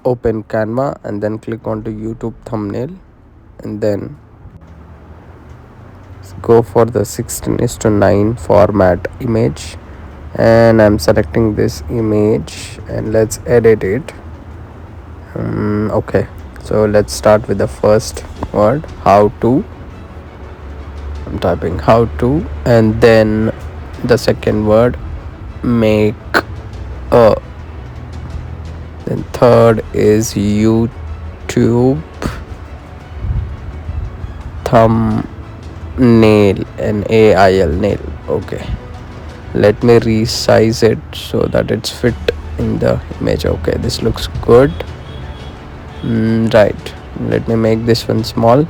open Canva and then click on to YouTube thumbnail, and then go for the 16:9 format image, and I'm selecting this image and let's edit it. Okay, so let's start with the first word, how to. I'm typing how to, and then the second word, make a. Then third is YouTube thumbnail, nail nail. Okay, let me resize it so that it's fit in the image. Okay, this looks good. Right, let me make this one small.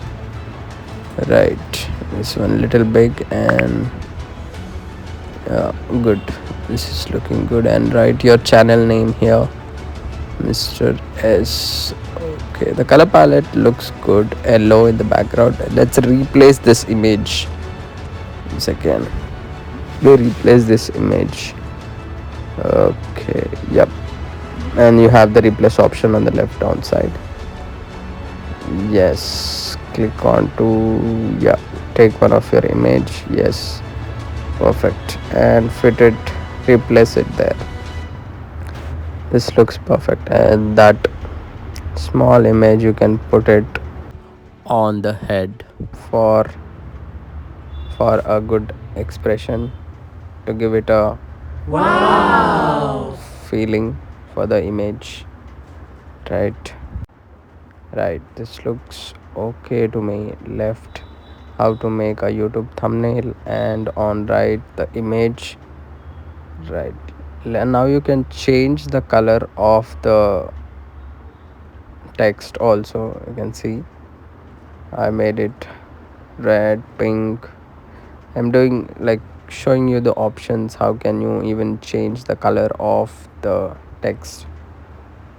Right, this one little big, and good, this is looking good. And write your channel name here, Mr. S. Okay, the color palette looks good, yellow in the background. Let's replace this image. Second, we replace this image. Okay, yep, and you have the replace option on the left hand side. Yes, click on to, yeah, take one of your image. Yes, perfect, and fit it, replace it there. This looks perfect, and that small image you can put it on the head for a good expression, to give it a feeling for the image. Right, this looks okay to me. Left, how to make a YouTube thumbnail, and on right, the image. Right, now you can change the color of the text also. You can see I made it red, pink. I'm doing like showing you the options, how can you even change the color of the text.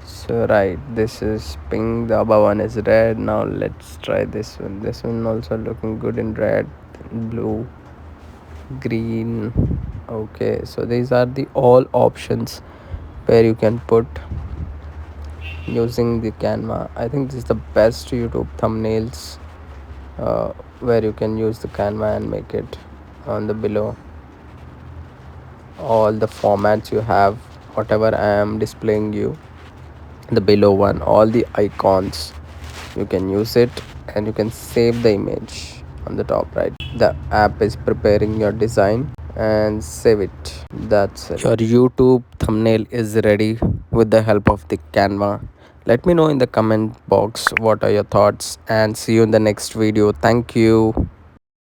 So right, this is pink, the above one is red. Now let's try this one. This one also looking good in red, blue, green. Okay, so these are the all options where you can put using the Canva. I think this is the best YouTube thumbnails, where you can use the Canva and make it on the below. All the formats you have, whatever I am displaying you, the below one, all the icons, you can use it, and you can save the image on the top right. The app is preparing your design, and save it. That's it. Your YouTube thumbnail is ready with the help of the Canva. Let me know in the comment box what are your thoughts, and see you in the next video. Thank you.